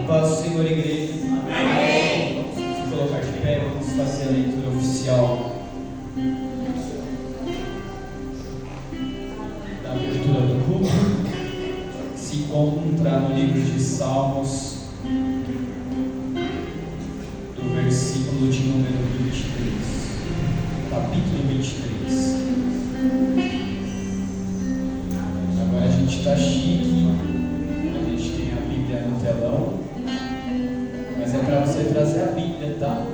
Paz do Senhor, igreja. Amém. Vamos se colocar de pé, vamos fazer a leitura oficial da abertura do culto. Se encontra no livro de Salmos, do versículo de número 23, capítulo 23. Agora a gente está chique, a gente tem a Bíblia no telão, mas é para você trazer a Bíblia, tá?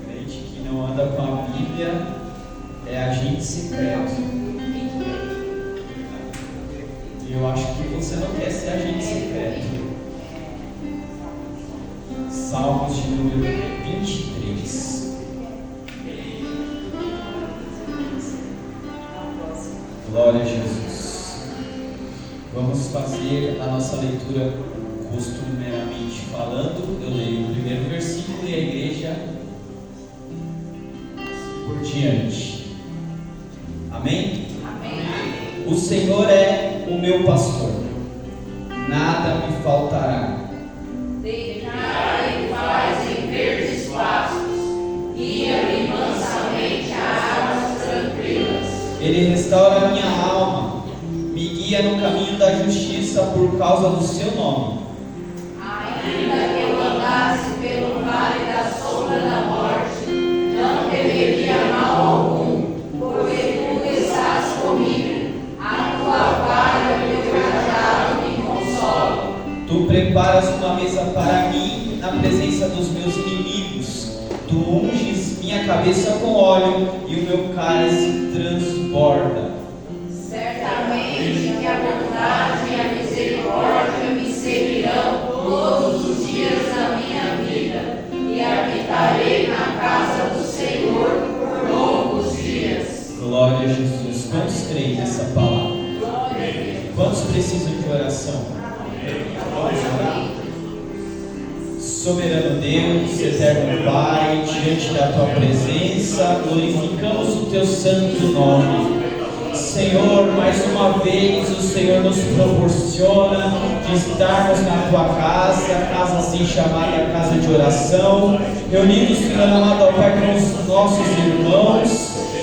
Crente que não anda com a Bíblia é agente secreto. E eu acho que você não quer ser agente secreto. Salmos de número 23. Glória a Jesus. Vamos fazer a nossa leitura costumeiramente falando. Eu leio o primeiro versículo e a igreja por diante. Amém? Amém. O Senhor é o meu pastor, nada me faltará. Deitar-me faz em verdes pastos, guia-me mansamente a águas tranquilas. Ele restaura a minha alma, me guia no caminho da justiça por causa do seu nome. Ainda que eu andasse pelo vale da sombra da morte, não temeria mal algum, porque tu estás comigo. A tua vara e o teu cajado me consolam. Tu preparas uma mesa para mim na presença dos meus inimigos. Tu unges minha cabeça com óleo e o meu cálice transborda. Certamente que a bondade e a misericórdia me seguirão todos os dias da minha vida, e habitarei na casa do Senhor por longos dias. Glória a Jesus. Quantos creem nessa palavra? Quantos precisam de oração? Vamos orar. Soberano Deus, eterno Pai, diante da tua presença, glorificamos o teu santo nome. Senhor, mais uma vez o Senhor nos proporciona de estarmos na tua casa assim chamada casa de oração, reunidos, Senhor amado ao Pai, com os nossos irmãos,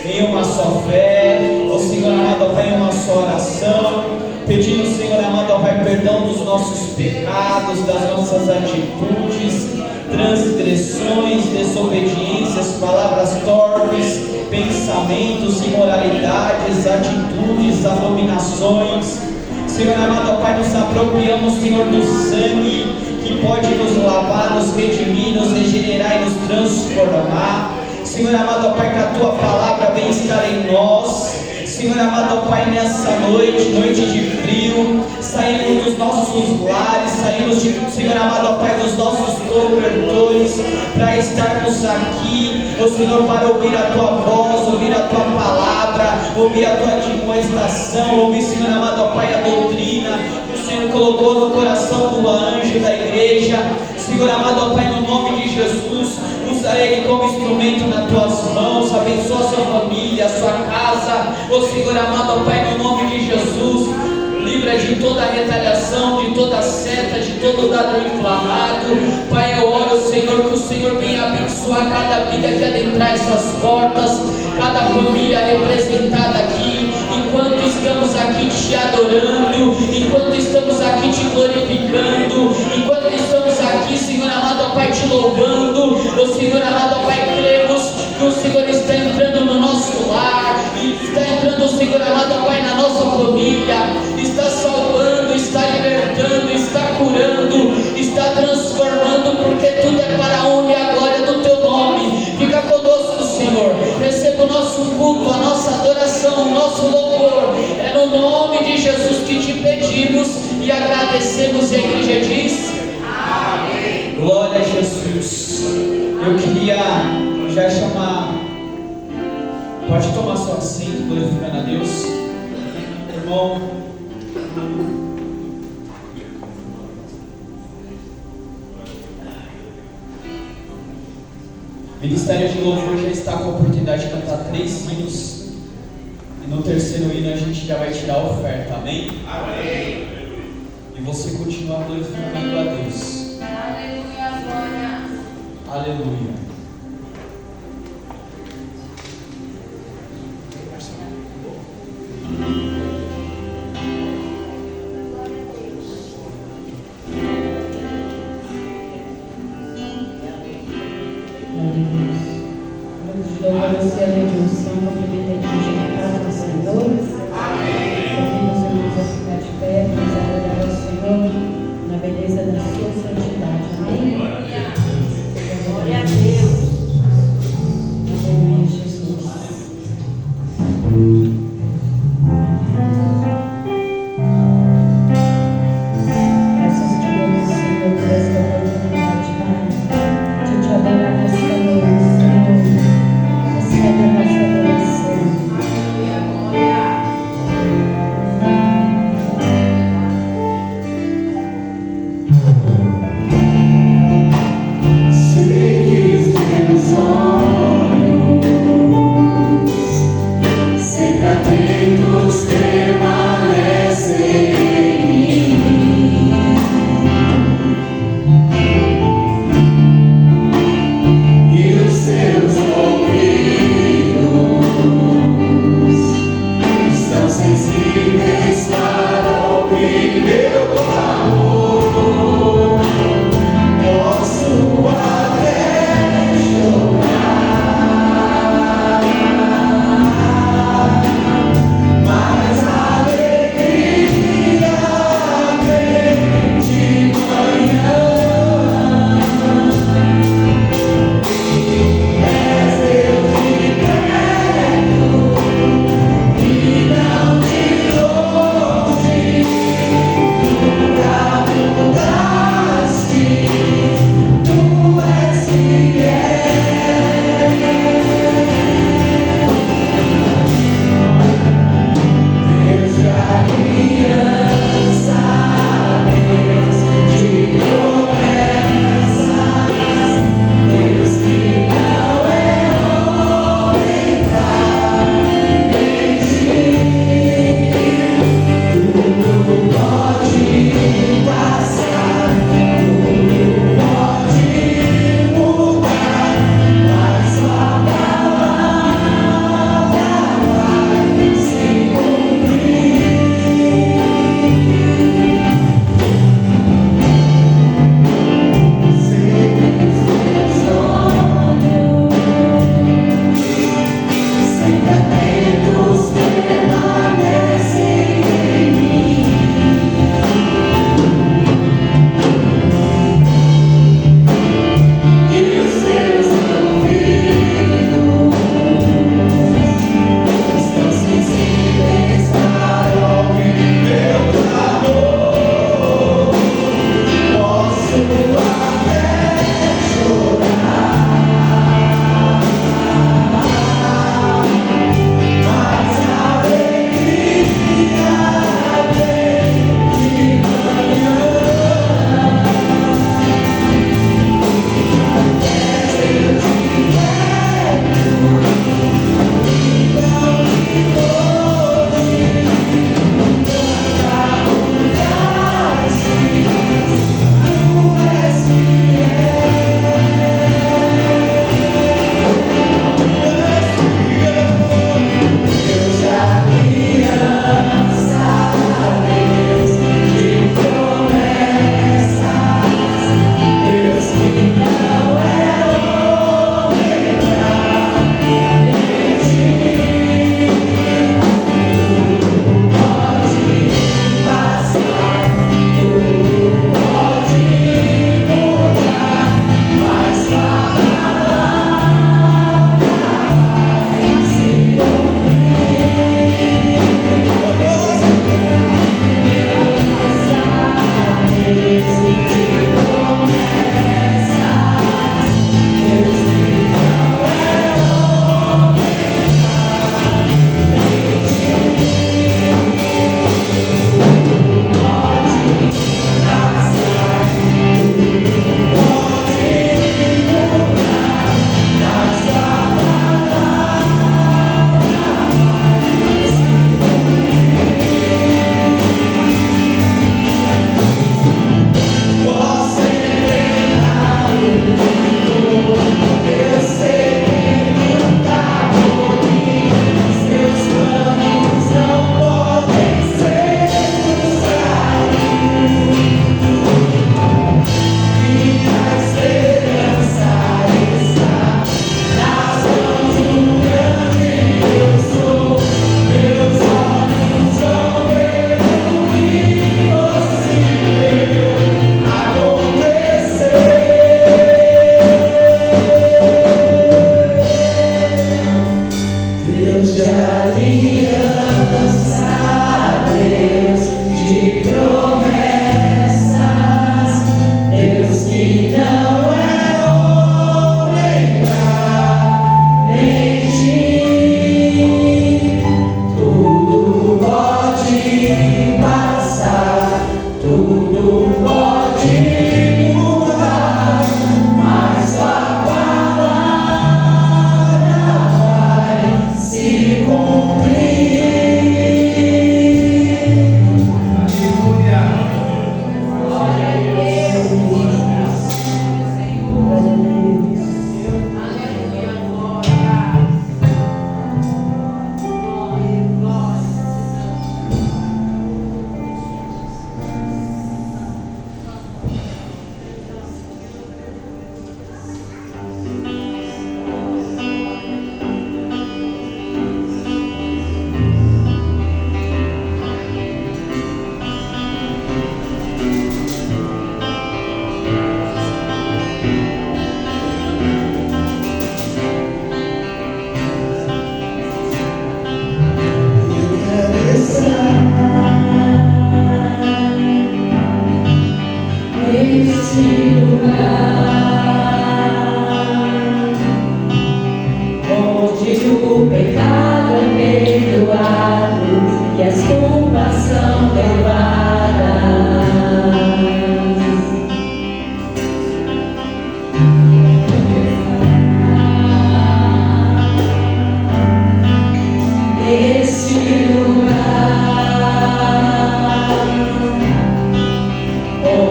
em uma só fé, ó Senhor amado ao Pai, em uma só oração, pedindo, Senhor amado ao Pai, perdão dos nossos pecados, das nossas atitudes, transgressões, desobediências, palavras torpes, pensamentos, imoralidades, atitudes, abominações. Senhor amado ao Pai, nos apropriamos, Senhor, do sangue que pode nos lavar, nos redimir, nos regenerar e nos transformar. Senhor amado ao Pai, que a tua palavra venha estar em nós. Senhor amado ao Pai, nessa noite, noite de frio, saímos dos nossos lares, saímos, Senhor amado ao Pai, dos nossos cobertores, para estarmos aqui, ó Senhor, para ouvir a tua voz, ouvir a tua palavra, ouvir a tua admoestação, ouvir, Senhor amado ao Pai, a doutrina que o Senhor colocou no coração do anjo da igreja. Senhor amado ao Pai, no nome de Jesus, usa ele como instrumento nas tuas mãos, abençoa a sua família, a sua casa, ó Senhor amado ao Pai, no nome de Jesus, livra de toda retaliação, de toda seta, de todo dado inflamado. Pai, eu oro, Senhor, que o Senhor venha abençoar cada vida que adentrar essas portas, cada família representada aqui, enquanto estamos aqui te adorando, enquanto estamos aqui te glorificando, enquanto estamos aqui, Senhor amado ao Pai, te louvando, o Senhor amado ao Pai, cremos que o Senhor está entrando no nosso lar, está entrando, o Senhor amado ao Pai, na nossa família, está salvando, está libertando, está curando, está transformando, porque tudo é para a honra e a glória do teu nome. Fica conosco, Senhor, receba o nosso culto, a nossa adoração, o nosso louvor, é no nome de Jesus que te pedimos e agradecemos. E a igreja diz amém. Glória a Jesus. Eu queria já chamar, pode tomar seu assento, glorificando a Deus, irmão. O Ministério de Louvor já está com a oportunidade de cantar 3 hinos, e no terceiro hino a gente já vai tirar a oferta, amém? Amém. E você continuar glorificando a Deus. Aleluia, glória. Aleluia. Louvado seja Deus, Senhor, cumprimento a igreja na casa do Senhor. Convido os irmãos a ficar de pé, para adorar ao Senhor na beleza da sua santidade. Amém? Glória a Deus. Aleluia, Jesus. Graças te damos, Senhor, por esta oportunidade, Pai, de te adorar nesta noite, Senhor. Recebe a nossa adoração.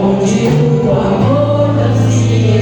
Onde o amor não se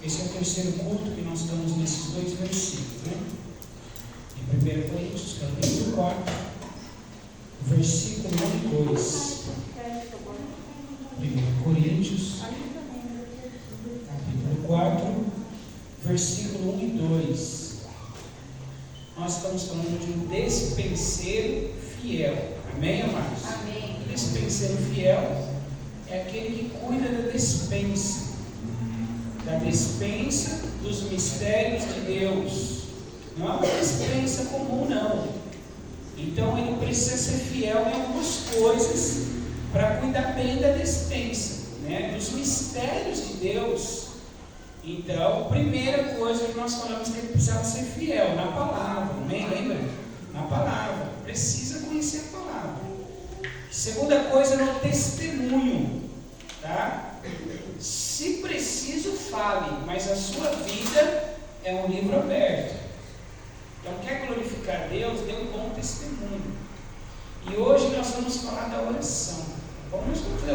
Esse é o terceiro culto que nós estamos nesses dois versículos, né? Em 1 Coríntios, capítulo 4, versículo 1 e 2. 1 Coríntios, capítulo 4, versículo 1 e 2. Nós estamos falando de um despenseiro fiel. Amém, amados? Amém. O despenseiro fiel é aquele que cuida da despensa dos mistérios de Deus. Não é uma despensa comum, não. Então ele precisa ser fiel em algumas coisas para cuidar bem da despensa, né? Dos mistérios de Deus. Então, primeira coisa que nós falamos que ele precisava ser fiel na palavra, amém? Lembra? Na palavra, precisa conhecer a palavra. Segunda coisa, no testemunho, tá? Se preciso, fale, mas a sua vida é um livro aberto. Então, quer glorificar Deus, dê um bom testemunho. E hoje nós vamos falar da oração. Vamos ver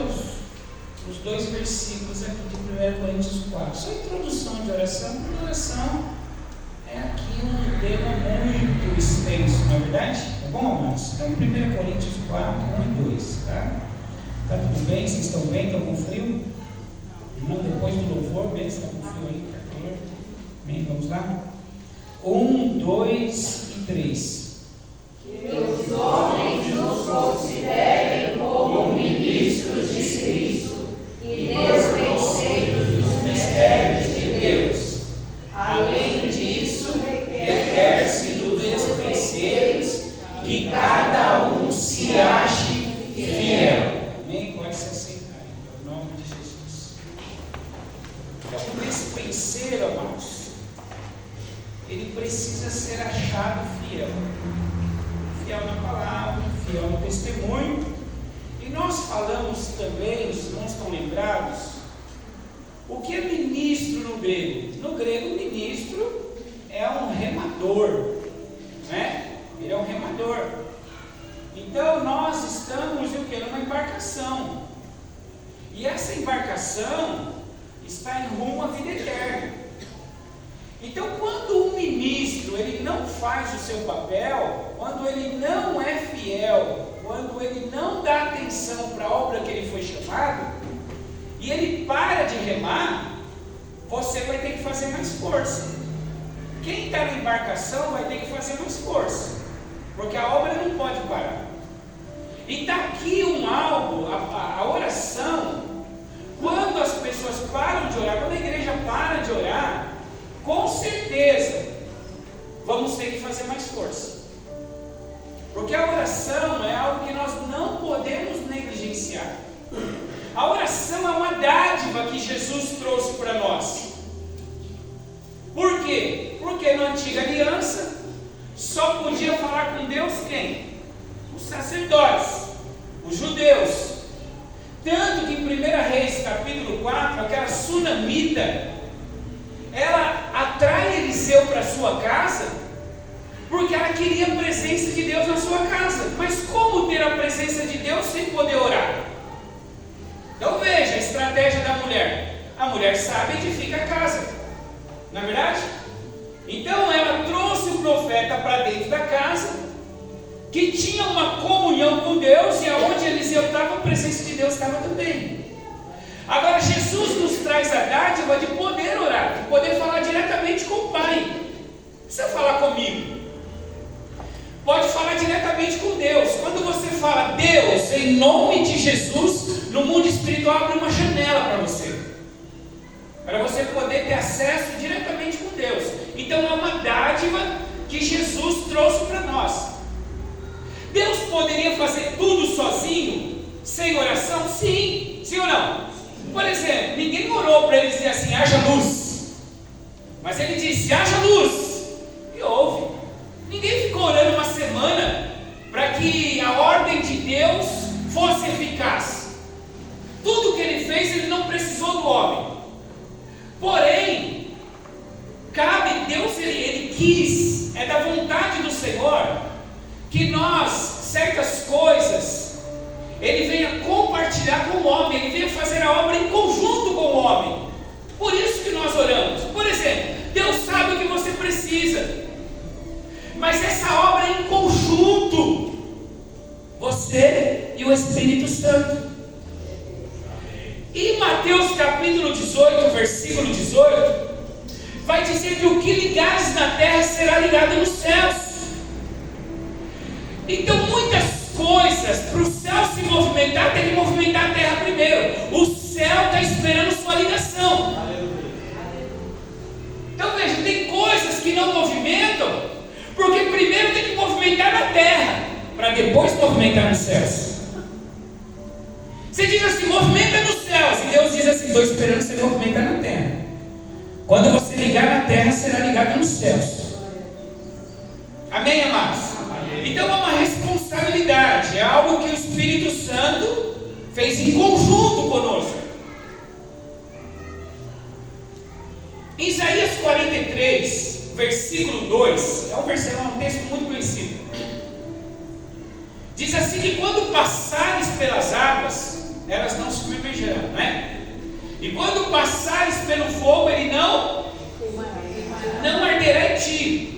os dois versículos aqui de 1 Coríntios 4. Só introdução de oração, porque oração é aqui um tema muito extenso, não é verdade? Tá bom, amados? Então, 1 Coríntios 4, 1 e 2, tá? Tá tudo bem? Vocês estão bem? Estão com frio? Não, depois do louvor, bem, você está com frio aí, tá calor? Bem, vamos lá? 1, 2 e 3. Que os homens nos considerem como ministros de Cristo e despenseiros dos mistérios de Deus. Além disso, requer-se dos despenseiros que cada um se ache fiel. Amém? Pode se aceitar, em nome de Jesus. Então, o despenseiro, amados, ele precisa ser achado fiel. Fiel na palavra, fiel no testemunho. E nós falamos também, os irmãos estão lembrados, o que é ministro no grego? No grego, ministro é um remador, né? Ele é um remador. Então, nós estamos em o quê? Numa embarcação. E essa embarcação está em rumo à vida eterna. Então, quando um ministro ele não faz o seu papel, quando ele não é fiel, quando ele não dá atenção para a obra que ele foi chamado, e ele para de remar, você vai ter que fazer mais força. Quem está na embarcação vai ter que fazer mais força, porque a obra não pode parar. E está aqui algo, a oração, quando as pessoas param de orar, quando a igreja para de orar, com certeza vamos ter que fazer mais força. Porque a oração é algo que nós não podemos negligenciar. A oração é uma dádiva que Jesus trouxe para nós. Por quê? Porque na antiga aliança só podia falar com Deus quem? Os sacerdotes, os judeus. Tanto que em 1 Reis capítulo 4, aquela sunamita, ela atrai Eliseu para sua casa, porque ela queria a presença de Deus na sua casa. Mas como ter a presença de Deus sem poder orar? Então veja a estratégia da mulher. A mulher sabe e edifica a casa, não é verdade? Então ela trouxe o profeta para dentro da casa, que tinha uma comunhão com Deus, e aonde Eliseu estava, a presença de Deus estava também. Agora Jesus nos traz a dádiva de poder orar, de poder falar diretamente com o Pai. Não precisa falar comigo. Pode falar diretamente com Deus. Quando você fala Deus, em nome de Jesus, no mundo espiritual abre uma janela para você. Para você poder ter acesso diretamente com Deus. Então é uma dádiva que Jesus trouxe para nós. Deus poderia fazer tudo sozinho, sem oração? Sim. Sim ou não? Por exemplo, ninguém orou para ele dizer assim, haja luz. Mas ele disse, haja luz. E houve. Ninguém ficou orando uma semana para que a ordem de Deus fosse eficaz. Tudo que ele fez, ele não precisou do homem. Porém, cabe Deus, ele quis, é da vontade do Senhor, que nós, certas coisas, ele venha compartilhar com o homem, ele venha fazer a obra em conjunto com o homem. Por isso que nós oramos. 8, vai dizer que o que ligares na terra será ligado nos céus. Então muitas coisas, para o céu se movimentar, tem que movimentar a terra primeiro. O céu está esperando sua ligação. Então veja, tem coisas que não movimentam, porque primeiro tem que movimentar na terra, para depois movimentar nos céus. Você diz assim, movimenta nos céus, e Deus diz assim, estou esperando você movimentar na terra. Quando você ligar na terra, será ligado nos céus. Amém, amados? Então é uma responsabilidade, é algo que o Espírito Santo fez em conjunto conosco. Em Isaías 43, versículo 2, é um texto muito conhecido. Diz assim que quando passares pelas águas, elas não se submergerão, não é? E quando passares pelo fogo, ele não arderá em ti.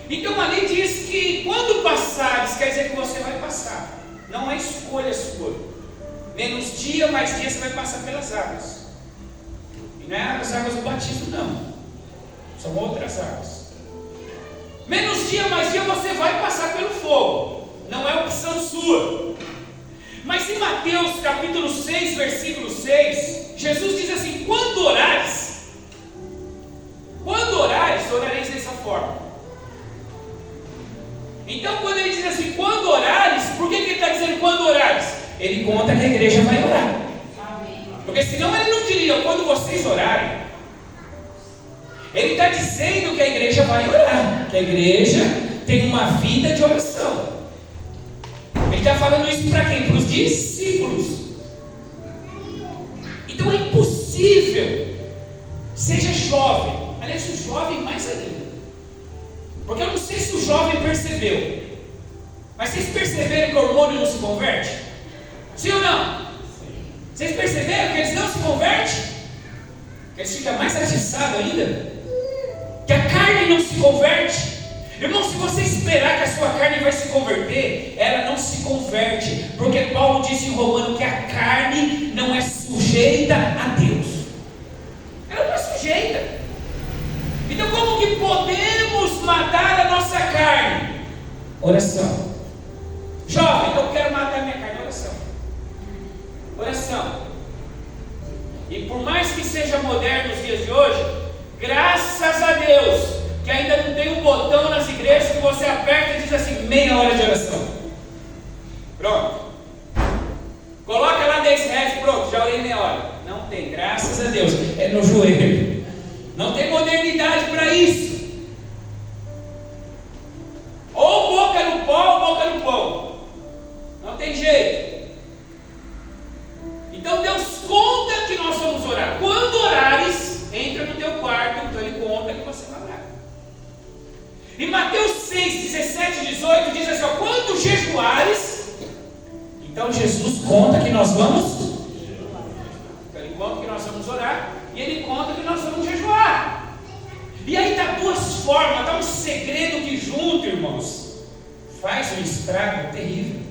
Então ali diz que quando passares, quer dizer que você vai passar. Não é escolha sua. Menos dia, mais dia você vai passar pelas águas. E não é as águas do batismo, não. São outras águas. Menos dia, mais dia você vai passar pelo fogo. Não é opção sua. Mas em Mateus capítulo 6, versículo 6, Jesus diz assim, quando orares, orareis dessa forma. Então quando ele diz assim, quando orares, por que ele está dizendo quando orares? Ele conta que a igreja vai orar. Porque senão ele não diria, quando vocês orarem. Ele está dizendo que a igreja vai orar, que a igreja tem uma vida de oração. Ele está falando isso para quem? Para os discípulos. Então é impossível, seja jovem, aliás, o jovem mais ainda, porque eu não sei se o jovem percebeu, mas vocês perceberam que o hormônio não se converte? Sim ou não? Vocês perceberam que eles não se convertem? Que eles ficam mais atiçados ainda? Que a carne não se converte? Irmão, se você esperar que a sua carne vai se converter, ela não se converte, porque Paulo disse em Romano que a carne não é sujeita a Deus. Ela não é sujeita. Então como que podemos matar a nossa carne? Oração. Jovem, eu quero matar minha carne. Oração. Oração. E por mais que seja moderno nos dias de hoje, graças a Deus, que ainda não tem um botão nas igrejas que você aperta e diz assim, meia hora de oração. Pronto. Coloca lá 10 reais, pronto, já orei meia hora. Não tem, graças a Deus, é no joelho. Não tem modernidade para isso. Ou boca no pó, ou boca no pão. Não tem jeito. Então Deus conta que nós vamos orar. Quando orares, entra no teu quarto, então Ele conta que você vai orar. Em Mateus 6, 17 e 18 diz assim, ó, quando jejuares, então Jesus conta que nós vamos, então Ele conta que nós vamos orar, e Ele conta que nós vamos jejuar. E aí está duas formas, está um segredo que junto, irmãos, faz um estrago terrível.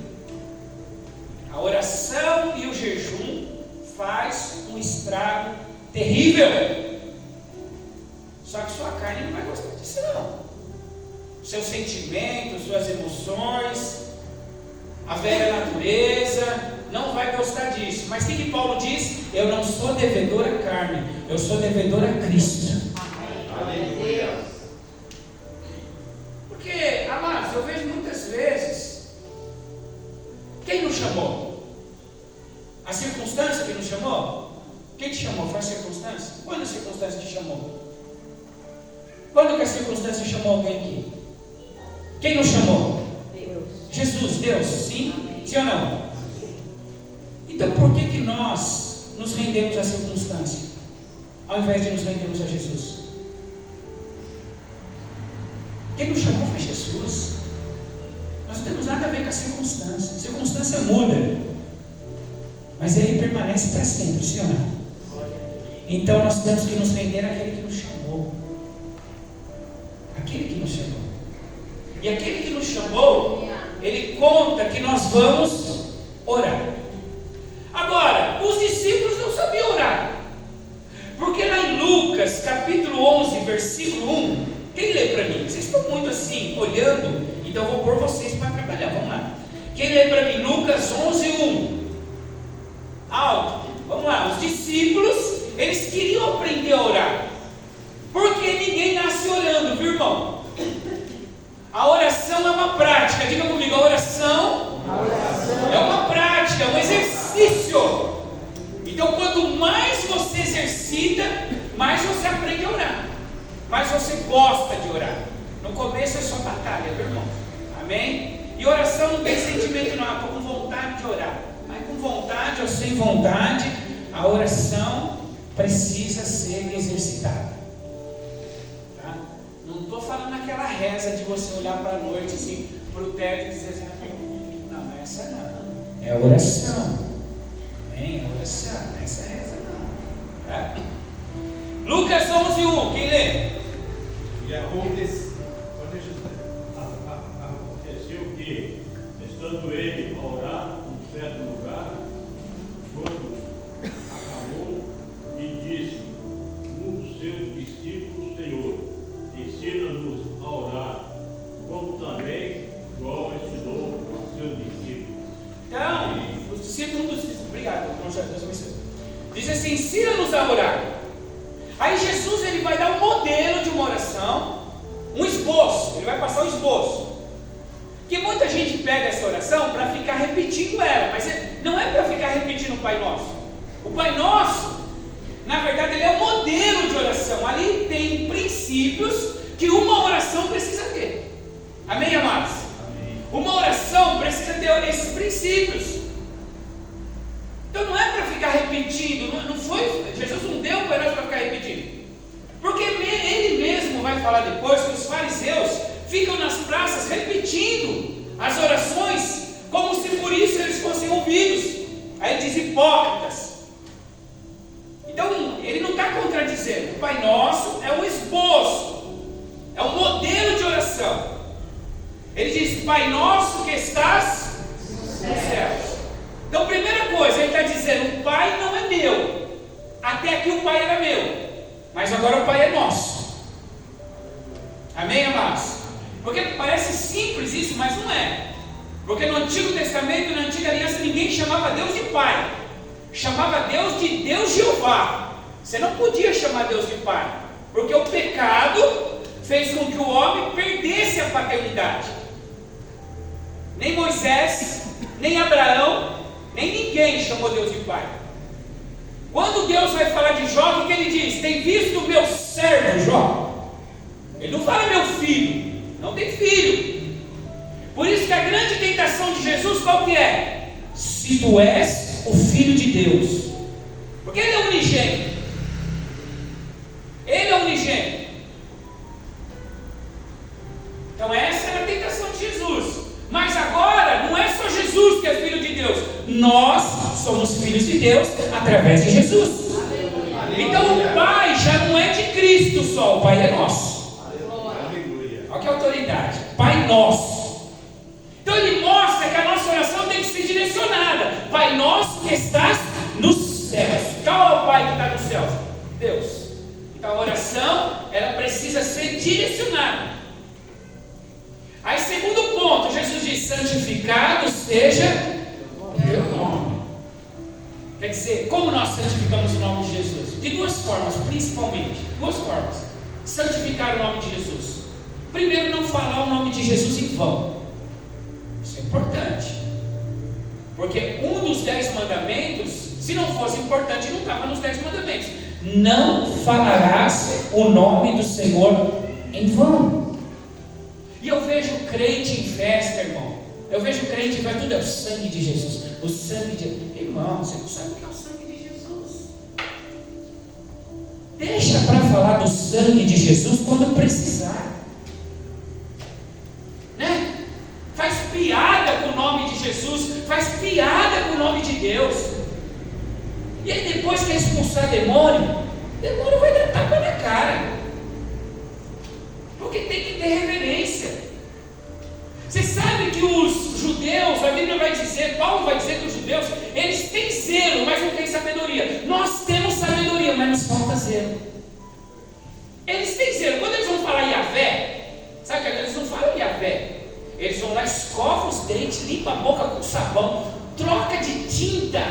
A oração e o jejum faz um estrago terrível. Só que sua carne não vai gostar disso não. Seus sentimentos, suas emoções, a velha natureza, não vai gostar disso. Mas o que Paulo diz? Eu não sou devedor à carne, eu sou devedor a Cristo. Aleluia. Porque, amados, eu vejo muitas vezes, quem nos chamou? A circunstância que nos chamou? Quem te chamou? Foi a circunstância? Quando a circunstância te chamou? Quando que a circunstância chamou alguém aqui? Quem nos chamou? Deus. Jesus, Deus, sim? Sim ou não? Então por que nós nos rendemos à circunstância, ao invés de nos rendermos a Jesus? Quem nos chamou foi Jesus. Nós não temos nada a ver com a circunstância. A circunstância muda, mas Ele permanece para sempre, sim ou não? Então nós temos que nos render àquele que nos chamou. Aquele que nos chamou. E aquele que nos chamou, Ele conta que nós vamos orar. Agora, os discípulos não sabiam orar, porque lá em Lucas Lucas, capítulo 11, versículo 1. Quem lê para mim? Vocês estão muito assim, olhando, então eu vou pôr vocês para trabalhar. Vamos lá. Quem lê para mim? Lucas 11, 1. Alto. Vamos lá. Os discípulos, eles queriam aprender a orar. Porque ninguém nasce orando, viu, irmão? A oração é uma prática. Diga comigo, a oração é uma prática, é um exercício. Então, quanto mais você exercita, mais você aprende a orar, mais você gosta de orar. No começo é só batalha, viu, irmão? Amém? E oração não tem sentimento, não. Estou com vontade de orar. Mas com vontade ou sem vontade, a oração precisa ser exercitada. Tá? Não estou falando aquela reza de você olhar para a noite, assim, para o teto e dizer assim, não, essa não. É oração. Amém? É oração. Essa reza não. Tá? Lucas 11, 1. Quem lê? E aconteceu que, estando ele a orar num certo lugar, quando acabou, e disse um dos seus discípulos, Senhor, ensina-nos a orar, como também João ensinou a seus discípulos. Então, os discípulos, obrigado, diz assim, ensina-nos a orar. Aí Jesus, ele vai dar um modelo de uma oração, um esboço, ele vai passar um esboço. Que muita gente pega essa oração para ficar repetindo ela, mas não é para ficar repetindo o Pai Nosso. O Pai Nosso, na verdade, ele é um modelo de oração. Ali tem princípios que uma oração precisa ter. Amém, amados? Amém. Uma oração precisa ter esses princípios. Então não é para ficar repetindo, não foi, Jesus não deu para nós para ficar repetindo. Porque ele mesmo vai falar depois que os fariseus ficam nas praças repetindo as orações, como se por isso eles fossem ouvidos. Aí ele diz hipócritas. Então ele não está contradizendo. O Pai Nosso é um esboço, é um modelo de oração. Ele diz, Pai Nosso que estás nos céus. Então, primeira coisa, ele está dizendo, o Pai não é meu. Até aqui o Pai era meu, mas agora o Pai é nosso. Amém, amados? Porque parece simples isso, mas não é. Porque no Antigo Testamento, na Antiga Aliança, ninguém chamava Deus de Pai. Chamava Deus de Deus Jeová. Você não podia chamar Deus de Pai, porque o pecado fez com que o homem perdesse a paternidade. Nem Moisés, nem Abraão, nem ninguém chamou Deus de Pai. Quando Deus vai falar de Jó, o que ele diz? Tem visto o meu servo Jó? Ele não fala meu filho, não tem filho. Por isso que a grande tentação de Jesus qual que é? Se tu és o Filho de Deus. Porque ele é unigênito. Ele é unigênito. Então essa era a tentação de Jesus. Mas agora não é só Jesus que é Filho de Deus. Nós somos filhos de Deus através de Jesus. Então o Pai já não é de Cristo só, o Pai é nosso. Olha que autoridade. Pai nosso. Então ele mostra que a nossa oração tem que ser direcionada. Pai nosso que estás nos céus. Qual é o Pai que está nos céus? Deus. Então a oração, ela precisa ser direcionada. Aí segundo ponto, Jesus diz, santificado seja o teu nome. Quer dizer, como nós santificamos o nome de Jesus? De duas formas, principalmente. Duas formas. Santificar o nome de Jesus. Primeiro, não falar o nome de Jesus em vão. Isso é importante. Porque um dos 10 mandamentos, se não fosse importante, não estava nos 10 mandamentos. Não falarás o nome do Senhor em vão. E eu vejo crente em festa, irmão. Eu vejo crente que vai tudo, é o sangue de Jesus. O sangue de... Irmão, você não sabe o que é o sangue de Jesus. Deixa para falar do sangue de Jesus quando precisar. Né? Faz piada com o nome de Jesus. Faz piada com o nome de Deus. E aí depois que expulsar demônio vai dar tapa na cara. Porque tem que ter reverência. Você sabe que os judeus, a Bíblia vai dizer, Paulo vai dizer que os judeus, eles têm zelo, mas não têm sabedoria. Nós temos sabedoria, mas nos falta zelo. sabão, troca de tinta,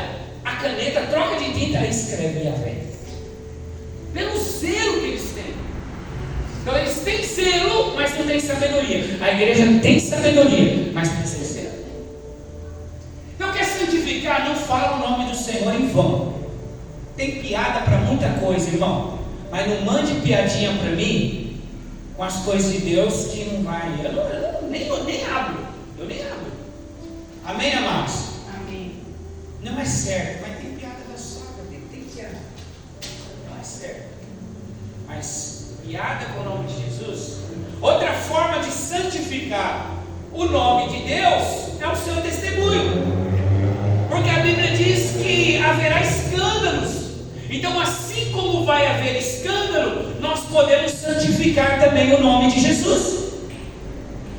a caneta troca de tinta e escreve Yahvé. Pelo zelo que eles têm. Então eles têm zelo, mas não têm sabedoria. A igreja tem sabedoria, mas precisa ser zelo. Então quer santificar, não fala o nome do Senhor em vão. Tem piada para muita coisa, irmão. Mas não mande piadinha para mim com as coisas de Deus que não vai. Eu nem abro. Eu nem abro. Amém, amados? Amém. Não é certo, mas tem piada da sogra, tem piada. Não é certo. Mas piada com o nome de Jesus. Outra forma de santificar o nome de Deus é o seu testemunho. Porque a Bíblia diz que haverá escândalos. Então, assim como vai haver escândalo, nós podemos santificar também o nome de Jesus.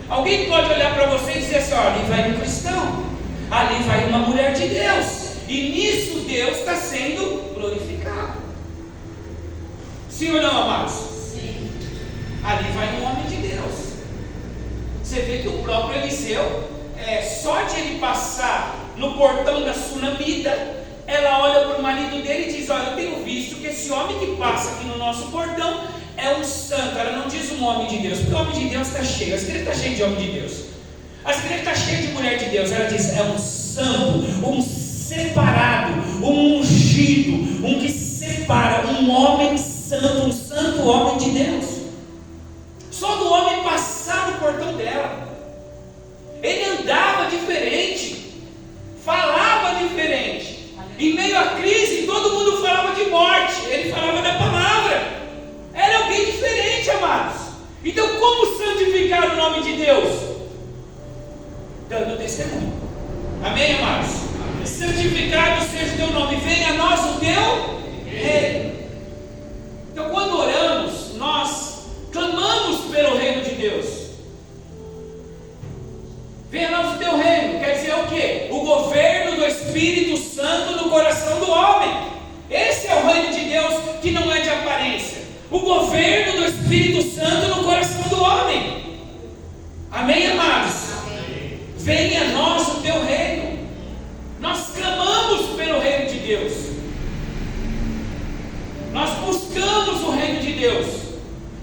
Alguém pode olhar para você e dizer assim: ó, ali vai um cristão, ali vai uma mulher de Deus, e nisso Deus está sendo glorificado. Sim ou não, amados? Sim. Ali vai um homem de Deus. Você vê que o próprio Eliseu, só de ele passar no portão da sunamita, ela olha para o marido dele e diz: olha, eu tenho visto que esse homem que passa aqui no nosso portão é um santo. Ela não diz um homem de Deus, porque o homem de Deus está cheio. As igrejas estão cheias de homem de Deus. As igrejas estão cheias de mulher de Deus. Ela diz: é um santo, um separado, um ungido, um que se separa, um homem santo, um santo homem de Deus. Só do homem passar no portão dela, ele andava diferente, falava diferente. Em meio à crise, todo mundo falava de morte, ele falava da palavra. Era alguém diferente, amados. Então, como santificar o nome de Deus? Dando testemunho. Amém, amados? Santificado seja o teu nome, venha a nós o teu reino. Então, quando oramos, nós clamamos pelo reino de Deus. Venha a nós o teu reino, quer dizer o quê? O governo do Espírito Santo no coração do homem. Esse é o reino de Deus, que não é de aparência. O governo do Espírito Santo no coração do homem. Amém, amados? Amém. Venha a nós o teu reino. Nós clamamos pelo reino de Deus. Nós buscamos o reino de Deus.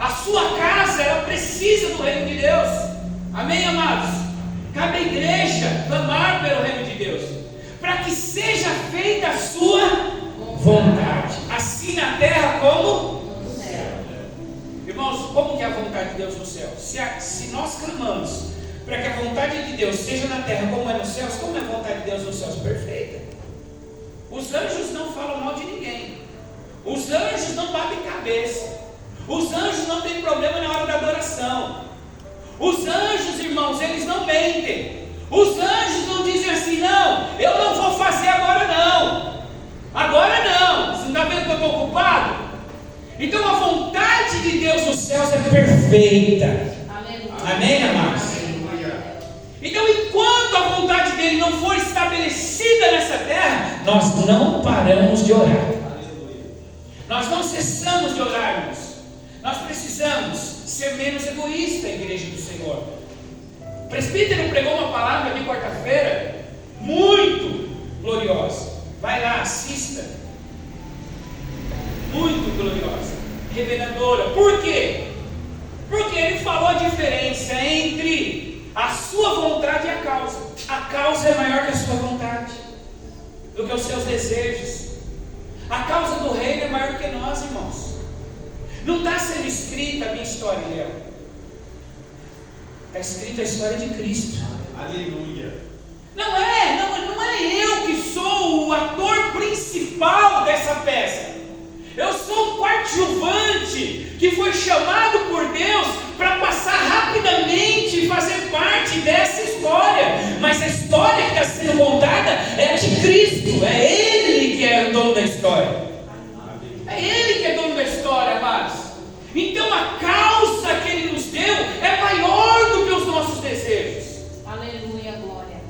A sua casa, ela precisa do reino de Deus. Amém, amados? Cabe à igreja clamar pelo reino de Deus, para que seja feita a sua vontade, assim na terra como no céu. Irmãos, como que é a vontade de Deus no céu? Se nós clamamos para que a vontade de Deus seja na terra como é nos céus, como é a vontade de Deus nos céus? Perfeita. Os anjos não falam mal de ninguém. Os anjos não batem cabeça. Os anjos não têm problema na hora da adoração. Os anjos, irmãos, eles não mentem. Os anjos não dizem assim: não, eu não vou fazer agora não. Agora não. Você não está vendo que eu estou ocupado? Então a vontade de Deus nos céus é perfeita. Amém, amados? Então, enquanto a vontade dele não for estabelecida nessa terra, nós não paramos de orar. Nós não cessamos de orar, irmãos. Nós precisamos ser menos egoísta, igreja do Senhor. O presbítero pregou uma palavra de quarta-feira muito gloriosa. Vai lá, assista. Muito gloriosa, reveladora. Por quê? Porque ele falou a diferença entre a sua vontade e a causa. A causa é maior que a sua vontade, do que os seus desejos. A causa do reino é maior que nós, irmãos. Não está sendo escrita a minha história, Léo. Está escrita a história de Cristo. Aleluia. Não é eu que sou o ator principal dessa peça. Eu sou um coadjuvante que foi chamado por Deus para passar rapidamente e fazer parte dessa história. Mas a história que está sendo contada é a de Cristo. É Ele que é o dono da história. É Ele que é dono da história, amados. Então a causa que Ele nos deu é maior do que os nossos desejos. Aleluia, glória.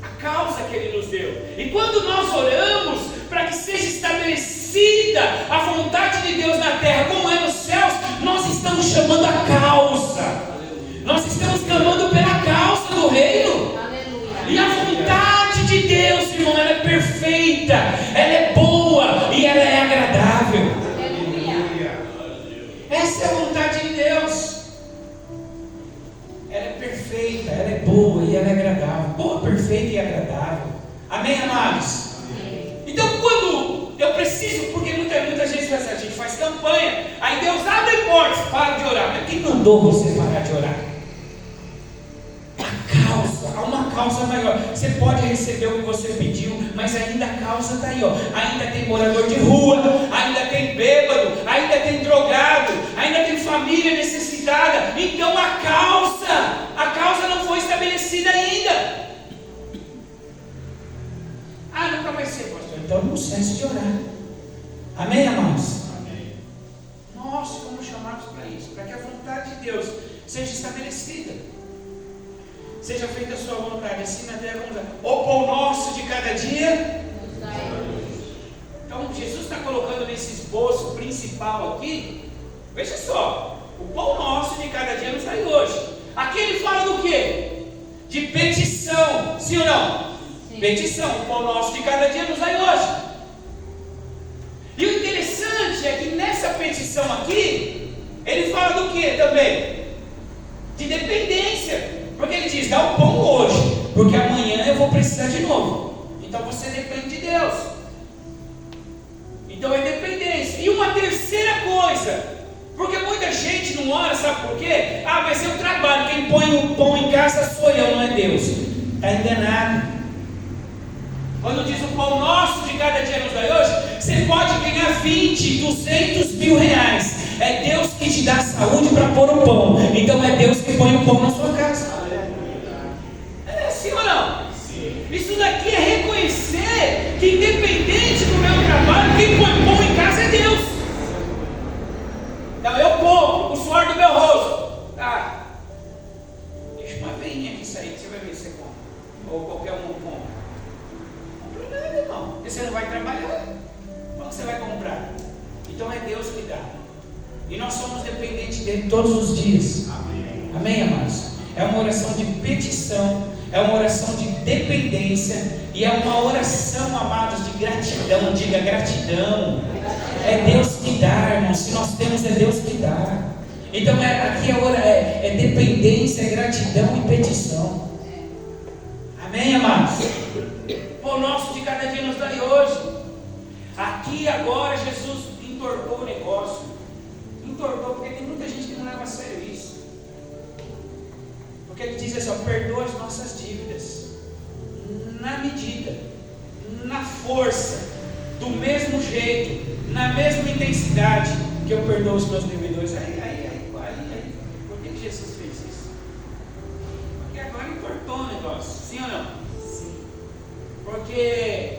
A causa que Ele nos deu. E quando nós oramos para que seja estabelecida a vontade de Deus na terra como é nos céus, nós estamos chamando a causa. Nós estamos clamando pela causa do reino. Aleluia. E a vontade a vontade de Deus. Ela é perfeita, ela é boa e ela é agradável. Boa, perfeita e agradável. Amém, amados? Amém. Então, quando eu preciso, porque muita gente a gente faz campanha, aí Deus abre portas, para de orar. Mas quem mandou você parar de orar? Há uma causa maior. Você pode receber o que você pediu, mas ainda a causa está aí, ó. Ainda tem morador de rua, ainda tem bêbado, ainda tem drogado, ainda tem família necessitada. Então a causa não foi estabelecida ainda. Ah, nunca vai ser, pastor. Então não cesse de orar. Amém, amados? Amém. Nós fomos chamados para isso, para que a vontade de Deus seja estabelecida. Seja feita a sua vontade, assim na terra como o pão nosso de cada dia. Então Jesus está colocando nesse esboço principal aqui, veja só, o pão nosso de cada dia nos dai hoje. Aqui ele fala do quê? De petição, sim ou não? Sim. Petição, o pão nosso de cada dia nos dai hoje. E o interessante é que nessa petição aqui, ele fala do quê também? De dependência. Porque ele diz, dá o pão hoje, porque amanhã eu vou precisar de novo. Então você depende de Deus. Então é dependência. E uma terceira coisa, porque muita gente não ora, sabe por quê? Ah, mas eu trabalho, quem põe o pão em casa sou eu, não é Deus. Está enganado. Quando diz o pão nosso de cada dia nos dai hoje, você pode ganhar 20, 200 mil reais. É Deus que te dá saúde para pôr o pão. Então é Deus que põe o pão na sua casa. Sim ou não? Sim. Isso daqui é reconhecer que independente do meu trabalho, quem põe pão em casa é Deus. Então eu compro o suor do meu rosto. Tá. Deixa uma veinha aqui sair, você vai ver se você compra. Ou qualquer um compra. Não compra nada, irmão. Porque você não vai trabalhar. Quando você vai comprar? Então é Deus que dá. E nós somos dependentes dele todos os dias. Amém. Amém, amados? É uma oração de petição, é uma oração de dependência e é uma oração, amados, de gratidão. Diga gratidão. É Deus que dá, irmão. Se nós temos, é Deus que dá. Então aqui é dependência, é gratidão e petição. Amém, amados? O nosso de cada dia nos dai hoje. Aqui agora Jesus entortou o negócio. Entortou porque tem muita gente que não leva a sério isso. Porque ele diz assim, ó, perdoa as nossas dívidas na medida, na força, do mesmo jeito, na mesma intensidade que eu perdoo os meus devedores. Por que Jesus fez isso? Porque agora entortou o negócio, sim ou não? Sim. Porque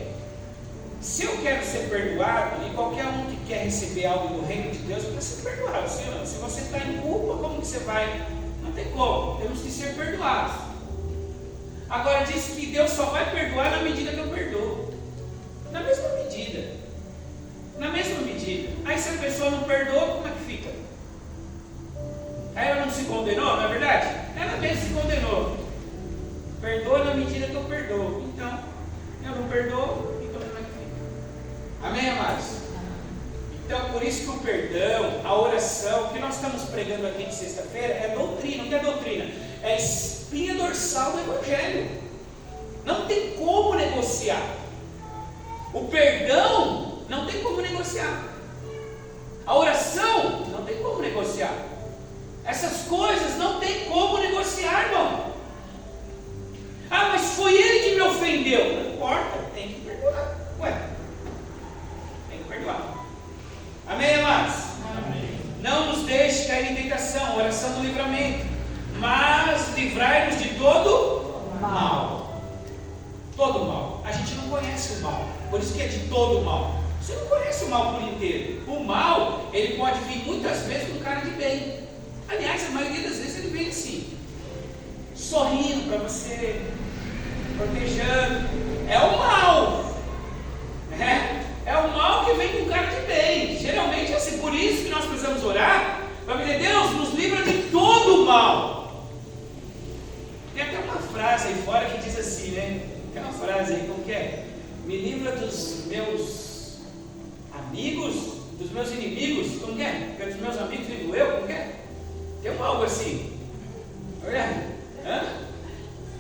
se eu quero ser perdoado, e qualquer um que quer receber algo do reino de Deus, vai ser perdoado, sim ou não? Se você está em culpa, como que você vai? Não tem como, temos que ser perdoados. Agora diz que Deus só vai perdoar na medida que eu perdoo. Na mesma medida. Na mesma medida. Aí se a pessoa não perdoa, como é que fica? Aí ela não se condenou, não é verdade? Ela mesma se condenou. Perdoa na medida que eu perdoo. Então, eu não perdoo, então como é que fica? Amém, amados? Então, por isso que o perdão, a oração, o que nós estamos pregando aqui de sexta-feira é doutrina. O que é doutrina? É a espinha dorsal do Evangelho. Não tem como negociar. O perdão não tem como negociar. A oração não tem como negociar. Essas coisas não tem como negociar, irmão. Ah, mas foi ele que me ofendeu. Não importa, tem que perdoar. Ué, tem que perdoar. Amém, amados? Amém. Não nos deixe cair em tentação, oração do livramento, mas livrai-nos de todo mal. Todo mal. A gente não conhece o mal, por isso que é de todo mal. Você não conhece o mal por inteiro. O mal, ele pode vir muitas vezes com cara de bem. Aliás, a maioria das vezes ele vem assim, sorrindo para você, protejando. É o mal. É o mal que vem com cara de bem. Geralmente é assim. Por isso que nós precisamos orar para pedir, Deus, nos livra de todo o mal. Tem até uma frase aí fora que diz assim, né? Tem uma frase aí, como que é? Me livra dos meus amigos dos meus inimigos, como que é? Porque dos meus amigos vivo eu, como que é? Tem algo assim. Não é verdade? Hã?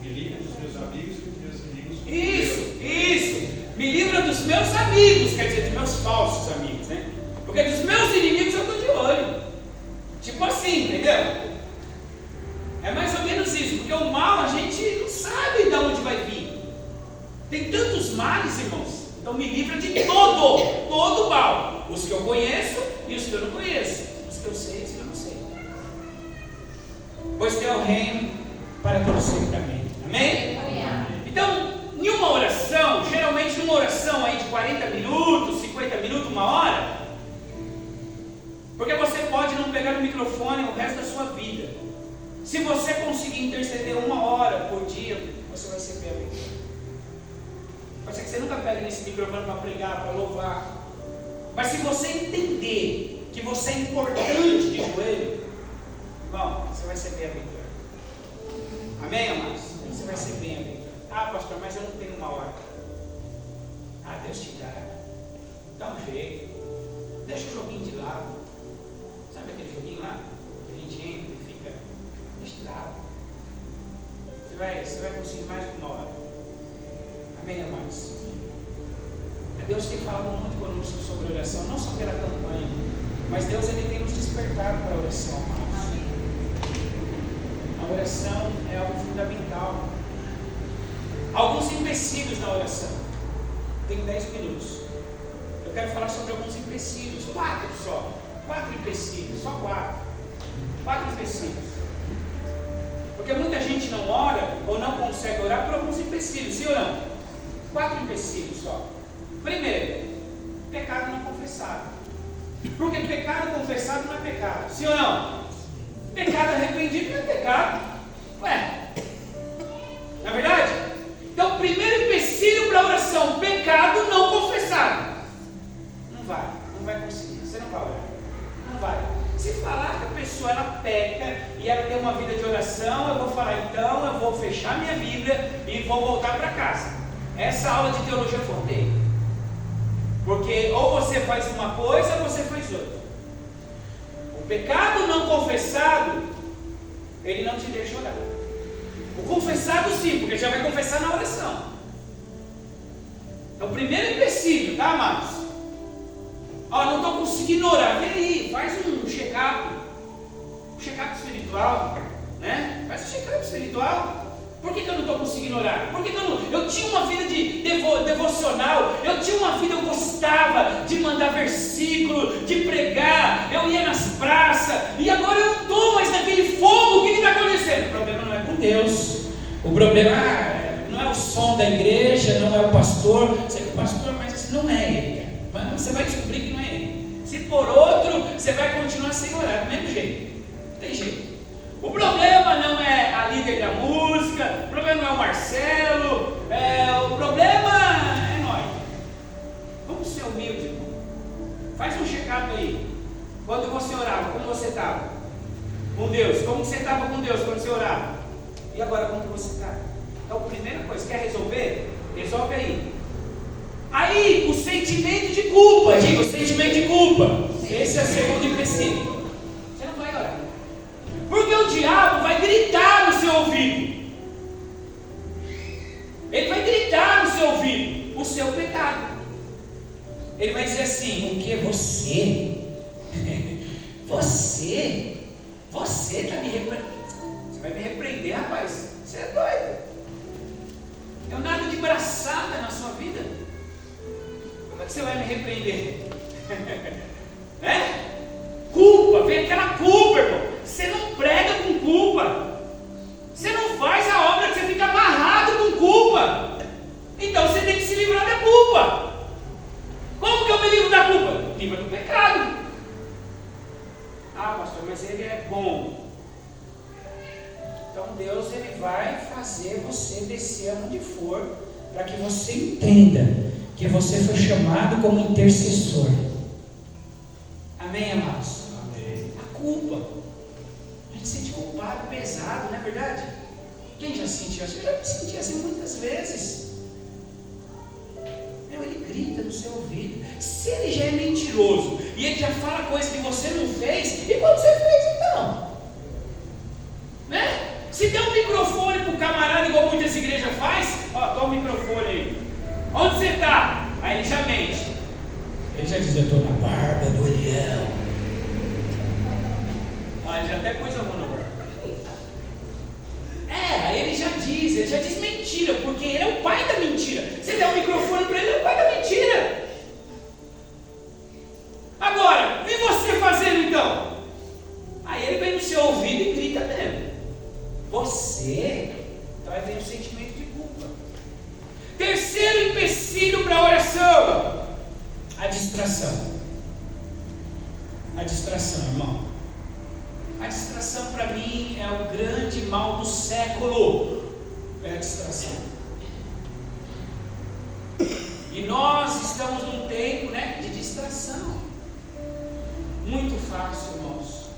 Me livre dos meus amigos e dos meus inimigos. Isso. Me livra dos meus amigos, quer dizer, dos meus falsos amigos, né? Porque dos meus inimigos eu estou de olho. Tipo assim, entendeu? É mais ou menos isso, porque o mal a gente não sabe de onde vai vir. Tem tantos males, irmãos. Então me livra de todo mal. Os que eu conheço e os que eu não conheço. Os que eu sei e os que eu não sei. Pois teu reino para todo sempre. Amém. Amém? Então, em uma oração, geralmente numa oração aí de 40 minutos, 50 minutos, 1 hora, porque você pode não pegar o microfone o resto da sua vida. Se você conseguir interceder 1 hora por dia, você vai ser bem abençoado. Pode ser que você nunca pegue nesse microfone para pregar, para louvar. Mas se você entender que você é importante de joelho, bom, você vai ser bem abençoado. Amém, amados? Você vai ser bem abençoado. Ah, pastor, mas eu não tenho 1 hora. Ah, Deus te dá. Dá um jeito. Deixa o joguinho de lado. Sabe aquele joguinho lá? Que a gente entra e fica distraído. Você vai conseguir mais de 1 hora. Amém, amados? Deus tem falado muito conosco sobre oração, não só pela campanha, mas Deus ele tem nos despertado para a oração, amados. A oração é algo fundamental. Alguns empecilhos na oração. Tem 10 minutos. Eu quero falar sobre alguns empecilhos. 4 só. 4 empecilhos. Só 4. 4 empecilhos. Porque muita gente não ora ou não consegue orar por alguns empecilhos. Sim ou não? 4 empecilhos só. Primeiro, pecado não confessado. Porque pecado confessado não é pecado. Sim ou não? Pecado arrependido não é pecado. Ué, não é verdade? Então, primeiro empecilho para a oração: pecado não confessado. Não vai conseguir. Você não vai orar. Não vai. Se falar que a pessoa ela peca e ela tem uma vida de oração, eu vou falar então, eu vou fechar minha Bíblia e vou voltar para casa. Essa aula de teologia eu voltei. Porque ou você faz uma coisa ou você faz outra. O pecado não confessado, ele não te deixa orar. O confessado sim, porque já vai confessar na oração. É o primeiro empecilho, tá, amados? Ó, não estou conseguindo orar. Vem aí, faz um check-up. Um check-up espiritual, né? Faz um check-up espiritual. Por que eu não estou conseguindo orar? Por que eu não? Eu tinha uma vida de devocional, eu tinha uma vida, eu gostava de mandar versículo, de pregar, eu ia nas praças, e agora eu não estou mais naquele fogo. O que está acontecendo? O problema não é com Deus, o problema não é o som da igreja, não é o pastor. Você é o pastor, mas esse não é ele, cara. Mas você vai descobrir que não é ele. Se por outro, você vai continuar sem orar, do mesmo jeito, não tem jeito. O problema não é a líder da música, o problema não é o Marcelo, o problema é nós. Vamos ser humildes, irmão. Faz um check-up aí. Quando você orava, como você estava? Com Deus. Como você estava com Deus quando você orava? E agora, como você está? Então, a primeira coisa, quer resolver? Resolve aí. Aí, o sentimento de culpa. Diga, o sentimento de culpa. Esse é o segundo empecilho. Você não vai orar. Porque o diabo vai gritar no seu ouvido. Ele vai gritar no seu ouvido o seu pecado. Ele vai dizer assim: o que você? Você está me repreendendo. Você vai me repreender, rapaz. Você é doido. Eu nada de braçada na sua vida. Como é que você vai me repreender? Culpa, vem aquela culpa, irmão. Você não prega com culpa. Você não faz a obra que você fica amarrado com culpa. Então você tem que se livrar da culpa. Como que eu me livro da culpa? Livra do pecado. Ah, pastor, mas ele é bom. Então Deus ele vai fazer você descer onde for, para que você entenda que você foi chamado como intercessor. Amém, amados? Amém. A culpa. A gente se sente culpado, pesado, não é verdade? Quem já sentiu assim? Eu já me senti assim muitas vezes. Ele grita no seu ouvido. Se ele já é mentiroso e ele já fala coisa que você não fez, e quando você fez então? Né? Se der um microfone para o camarada, igual muitas igrejas faz, ó, toma o microfone aí. Onde você está? Aí ele já mente. Ele já diz, eu estou na barba do Eliel. Ele já até pôs a mão na barba. Aí ele já diz mentira, porque ele é o pai da mentira. Você der um microfone para ele, ele é o pai da mentira. Agora, e você fazendo então? Aí ele vem no seu ouvido e grita mesmo. Você? Então aí vem o sentimento de culpa. Terceiro empecilho para a oração: a distração. A distração, irmão. A distração para mim é o grande mal do século. É a distração. E nós estamos num tempo, de distração. Muito fácil, irmãos.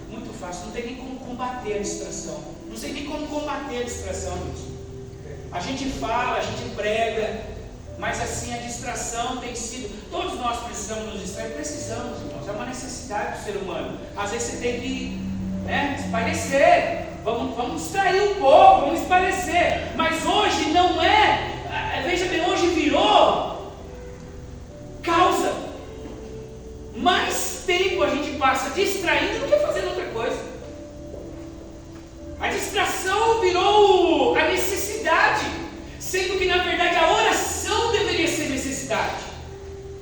Muito fácil. Não tem nem como combater a distração. Não sei nem como combater a distração, gente. A gente fala, a gente prega, mas assim, a distração tem sido. Todos nós precisamos nos distrair. Precisamos, irmãos. É uma necessidade do ser humano. Às vezes você tem que espairecer. Vamos distrair um pouco, vamos espairecer. Mas hoje não é. Veja bem, hoje virou causa. Mais tempo a gente passa distraindo do que fazendo outra coisa. A distração virou a necessidade, sendo que na verdade a oração deveria ser necessidade.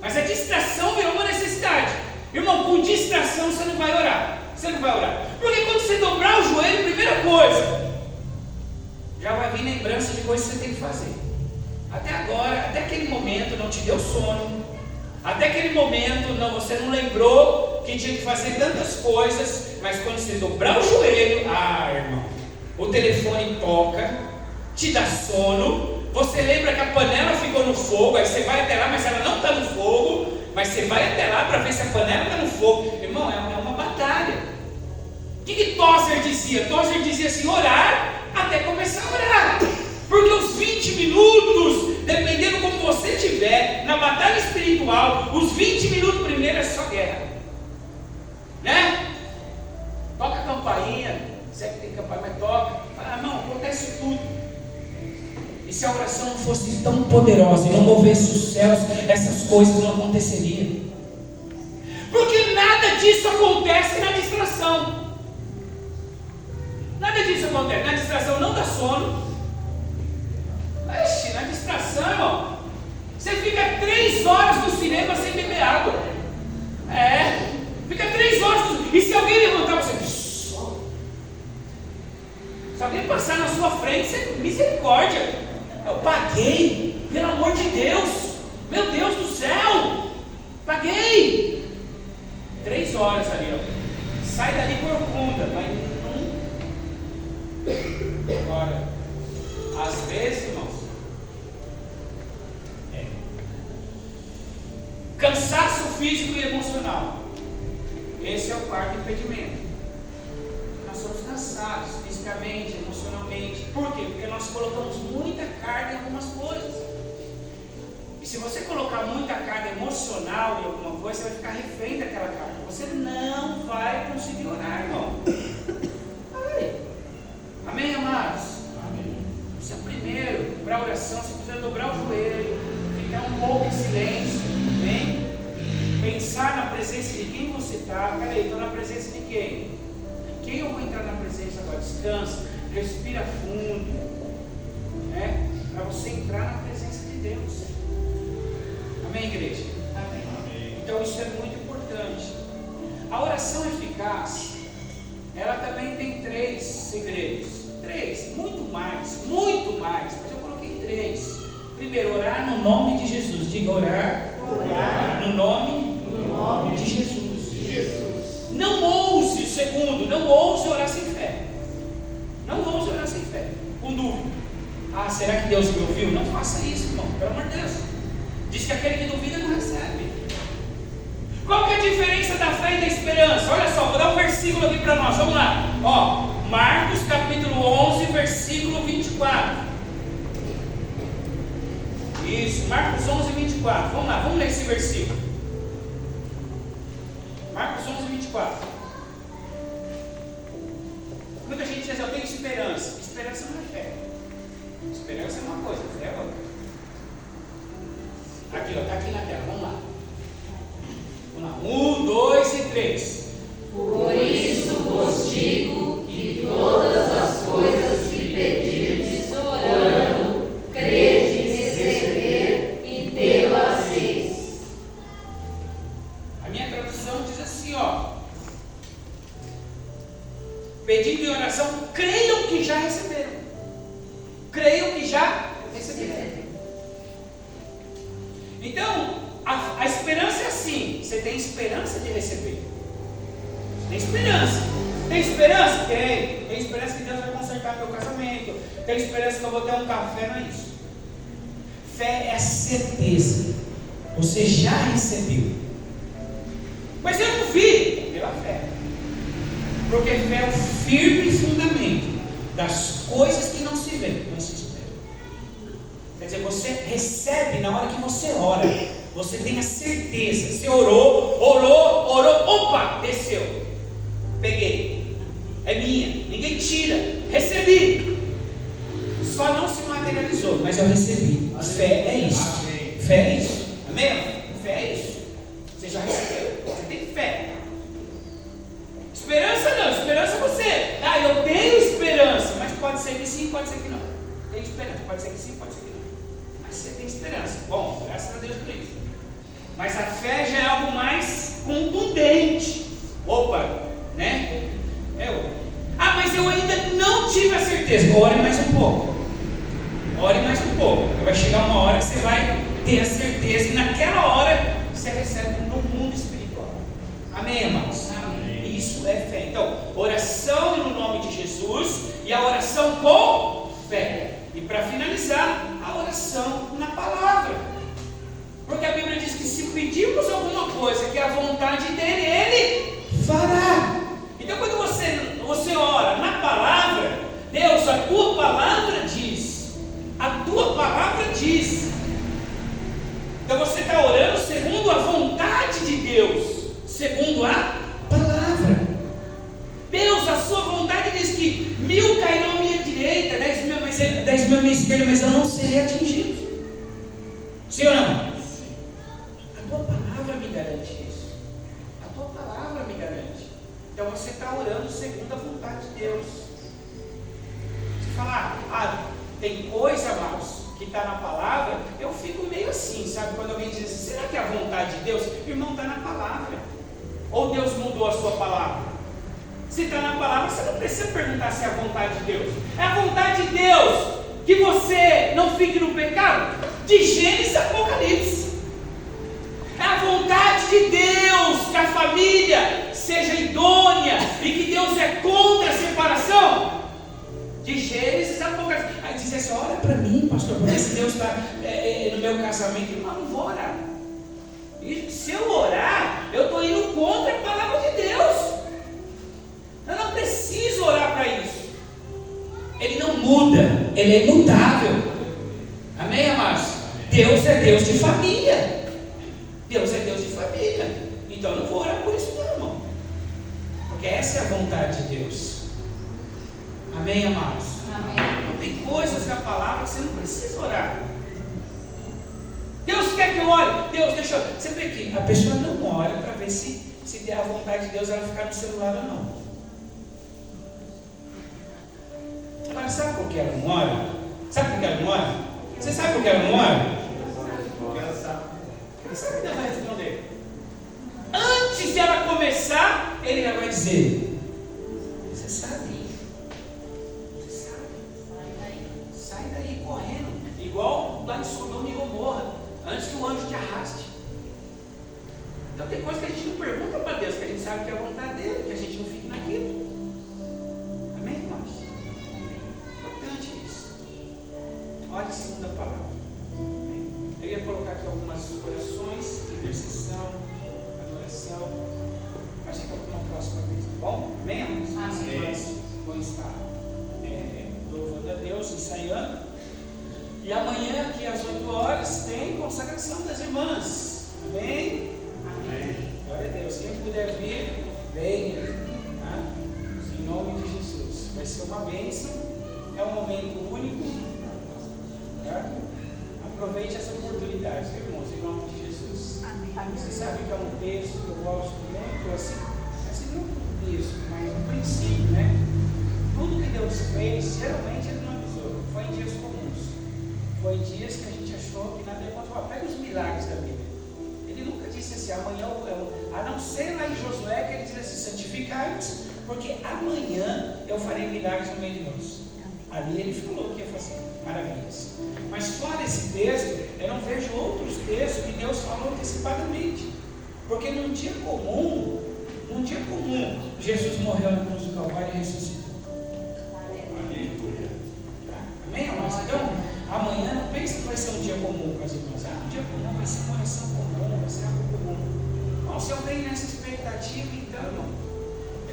Mas a distração virou uma necessidade. Irmão, com distração você não vai orar. Você não vai orar. Porque quando você dobrar o joelho, primeira coisa, já vai vir lembrança de coisas que você tem que fazer. Até agora, até aquele momento não te deu sono. Até aquele momento você não lembrou que tinha que fazer tantas coisas. Mas quando você dobrar o joelho, irmão, o telefone toca, te dá sono. Você lembra que a panela ficou no fogo. Aí você vai até lá, mas ela não está no fogo. Mas você vai até lá para ver se a panela está no fogo. Irmão, é uma batalha. O que Tozer dizia? Tozer dizia assim: orar até começar a orar. Porque os 20 minutos, dependendo como você estiver, na batalha espiritual, os 20 minutos primeiro é só guerra. Né? Toca a campainha, sei que tem campainha, mas toca. Fala, irmão, acontece tudo. E se a oração não fosse tão poderosa e não movesse os céus, essas coisas não aconteceriam. Porque nada disso acontece na distração. Nada disso acontece. Na distração não dá sono. Na distração, irmão, você fica 3 horas no cinema sem beber água. Fica 3 horas. E se alguém levantar você, se alguém passar na sua frente, você, misericórdia. Eu paguei, pelo amor de Deus. Meu Deus do céu, paguei. 3 horas ali, ó. Sai dali corcunda, mas não. Agora, às vezes, irmãos, cansaço físico e emocional. Esse é o quarto impedimento. Nós somos cansados fisicamente, emocionalmente. Por quê? Porque nós colocamos muita carga em algumas coisas. E se você colocar muita carga emocional em alguma coisa, você vai ficar refém daquela carga. Você não vai conseguir orar, irmão. Amém, amados? Amém. Isso é o primeiro. Para a oração, você precisa dobrar o joelho, ficar um pouco em silêncio, bem? Pensar na presença de quem você está. Peraí, estou na presença de quem? Quem eu vou entrar na presença agora? Descansa, respira fundo, né? Para você entrar na presença de Deus. Amém, igreja? Amém. Então isso é muito importante. A oração eficaz, ela também tem 3 segredos. 3, muito mais, mas eu coloquei 3. Primeiro, orar no nome de Jesus. Diga orar no nome de Jesus. Não ouse, segundo, não ouse orar sem fé. Não ouse orar sem fé, com dúvida. Será que Deus me ouviu? Não faça isso, irmão, pelo amor de Deus. Diz que aquele que duvida não recebe. Qual que é a diferença da fé e da esperança? Olha só, vou dar um versículo aqui para nós, vamos lá. Marcos capítulo 11, versículo 24. Isso, Marcos 11, 24. Vamos lá, vamos ler esse versículo. 24. Muita gente diz, eu tenho esperança. Esperança não é fé. Esperança é uma coisa, fé é outra. Aqui, ó, está aqui na tela, vamos lá. Vamos lá, 1, 2 e 3. Por isso vos digo que todas as coisas que pedirdes orando, credes receber e tê-las eis. A minha tradução diz assim, ó. Pedindo em oração, creiam que já receberam. Creiam que já receberam. Então, a esperança é assim. Você tem esperança de receber. Tem esperança. Tem esperança? Tem. Tem esperança que Deus vai consertar meu casamento. Tem esperança que eu vou ter um café, não é isso. Fé é a certeza. Você já recebeu. Mas eu não vi pela fé. Porque fé é o firme fundamento das coisas que não se vê, não se espera. Quer dizer, você recebe na hora que você ora. Você tem a certeza. Você orou, opa, desceu. Peguei. É minha. Ninguém tira. Recebi. Só não se materializou, mas eu recebi. Fé é isso. Fé é isso. Amém? Fé é isso. Você já recebeu. Você tem fé. Esperança não. Esperança você. Eu tenho esperança. Mas pode ser que sim, pode ser que não. Tem esperança. Pode ser que sim, pode ser que não. Mas você tem esperança. Bom, graças a Deus por isso. Mas a fé já é algo mais contundente. Opa, né? Mas eu ainda não tive a certeza. Ore mais um pouco. Ore mais um pouco. Vai chegar uma hora que você vai ter a certeza. E naquela hora você recebe no mundo espiritual. Amém, amados? Amém. Isso é fé. Então, oração no nome de Jesus. E a oração com fé. E para finalizar, a oração na palavra. Porque a Bíblia diz que se pedirmos alguma coisa que é a vontade dele, ele fará. Então quando você ora na palavra, Deus, a tua palavra diz. A tua palavra diz. Então você está orando segundo a vontade de Deus, segundo a palavra. Deus, a sua vontade diz que 1000 cairão à minha direita, 10 mil à minha esquerda, mas eu não serei atingido. Sim ou não? A tua palavra me garante isso. A tua palavra me garante. Então você está orando segundo a vontade de Deus. Você fala, tem coisa, amados, que está na palavra, eu fico meio assim, sabe? Quando alguém diz assim, será que é a vontade de Deus? Irmão, está na palavra. Ou Deus mudou a sua palavra? Se está na palavra, você não precisa perguntar se é a vontade de Deus. É a vontade de Deus que você não fique no pecado? De Gênesis a Apocalipse. É a vontade de Deus que a família seja idônea e que Deus é contra a separação. De Gênesis a Apocalipse. Aí diz assim, olha para mim, pastor, porque se Deus está no meu casamento, eu não vou orar. E se eu orar, eu estou indo contra a palavra de Deus. Eu não preciso orar para isso. Ele não muda, ele é imutável. Amém, amados? Deus é Deus de família. Deus é Deus de família. Então eu não vou orar por isso não, irmão. Porque essa é a vontade de Deus. Amém, amados? Amém. Não tem coisas na palavra que você não precisa orar. Deus quer que eu ore. Deus, deixa eu... Você vê que a pessoa não ora para ver se der a vontade de Deus ela ficar no celular ou não. Agora, sabe por que ela não ora? Sabe por que ela não ora? Você sabe por que ela não ora? Porque ela sabe. Sabe o que Deus vai responder? Antes de ela começar, Ele já vai dizer: você sabe? Você sabe? Sai daí correndo. Igual lá em Sodoma e Gomorra. Antes que o anjo te arraste. Então tem coisa que a gente não pergunta para Deus, que a gente sabe que é a vontade dele, que a gente não fique naquilo. Amém, irmãos? Importante isso. Olha segundo a palavra. Eu ia colocar aqui algumas orações, intercessão, adoração. Acho que é uma próxima vez, tá bom? Amém, irmãos? Amém. Vamos estar louvando a Deus, ensaiando. E amanhã, aqui às 8 horas, tem consagração das irmãs. Amém? Amém. Glória a Deus. Quem puder vir, Venha, tá? Em nome de Jesus. Vai ser uma bênção, é um momento único, tá? Aproveite essa oportunidade, irmãos, em nome de Jesus. Você sabe que é um texto que eu gosto muito, assim não é isso, mas no princípio, né? Tudo que Deus fez, geralmente Ele não avisou, foi em dias comuns. Foi em dias que a gente achou que nada ia acontecer. Pega os milagres da Bíblia. Ele nunca disse assim, amanhã, a não ser lá em Josué, que ele diz assim, santificai-vos, porque amanhã eu farei milagres no meio de nós. Ali ele falou que ia fazer maravilhas. Mas fora esse texto, eu não vejo outros textos que Deus falou antecipadamente. Porque num dia comum, Jesus morreu na cruz do Calvário e ressuscitou. Amém, amados? Então, amanhã não pense que vai ser um dia comum com as irmãs. Um dia comum vai ser uma oração comum, vai ser algo comum. Bom, se eu venho nessa expectativa, então,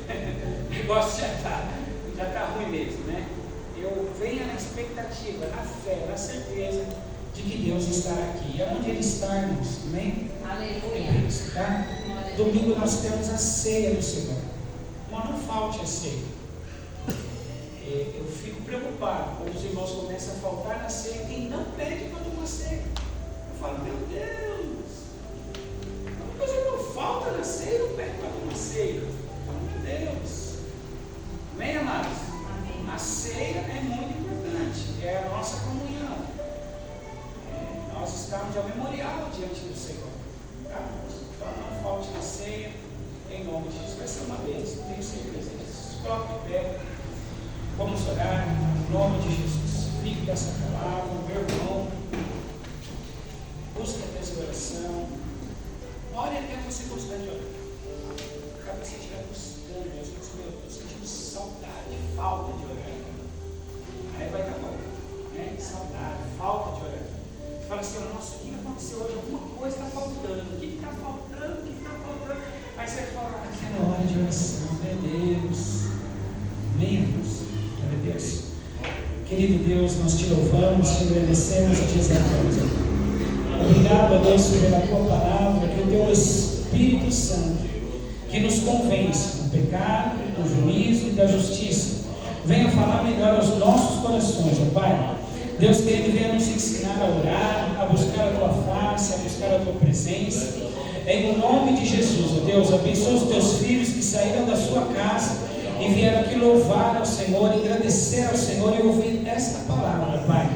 o negócio já está ruim mesmo, né? Eu venho na expectativa, na fé, na certeza de que Deus estará aqui. É onde Ele está, irmãos. Amém? Aleluia. Tá? Domingo nós temos a ceia do Senhor. Mas não falte a ceia. Eu fico preocupado quando os irmãos começam a faltar na ceia. Quem não pede para tomar ceia, eu falo, meu Deus, uma coisa que não falta na ceia, não pede para tomar ceia. Meu Deus. Amém, amados? Amém. A ceia é muito importante, é a nossa comunhão. Nós estamos ao memorial diante do Senhor. Tá? Então não falte na ceia, em nome de Jesus. Vai ser uma bênção, tenho certeza disso. Coloque de pé. Vamos orar em nome de Jesus. Fique dessa palavra, meu irmão. Busque a essa oração. Ore até você gostar de orar. Para você estiver buscando, eu estou sentindo saudade, falta de orar. Aí vai estar bom. Né? Saudade, falta de orar. Você fala assim, nossa, o que aconteceu hoje? Alguma coisa está faltando. O que está faltando? O que está faltando? Aí você fala, aquela hora de oração, meu Deus. Menos. Deus. Querido Deus, nós te louvamos, te agradecemos e te exaltamos. Obrigado a Deus pela tua palavra, que o teu Espírito Santo, que nos convence do pecado, do juízo e da justiça, venha falar melhor aos nossos corações, ó Pai. Deus querido, venha nos ensinar a orar, a buscar a tua face, a buscar a tua presença. Em nome de Jesus, ó Deus, abençoa os teus filhos que saíram da sua casa e vieram aqui louvar ao Senhor, agradecer ao Senhor e ouvir esta palavra, Pai.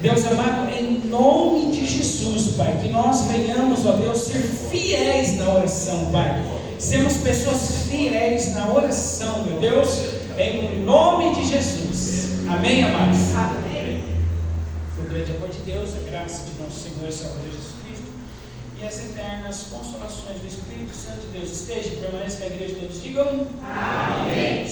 Deus amado, em nome de Jesus, Pai, que nós venhamos, ó Deus, ser fiéis na oração, Pai. Sermos pessoas fiéis na oração, meu Deus, em nome de Jesus. Amém, amados? Amém. O grande amor de Deus, a graça de nosso Senhor e Salvador Jesus Cristo e as eternas consolações do Espírito Santo de Deus esteja e permaneça com a igreja de todos. Digam amém.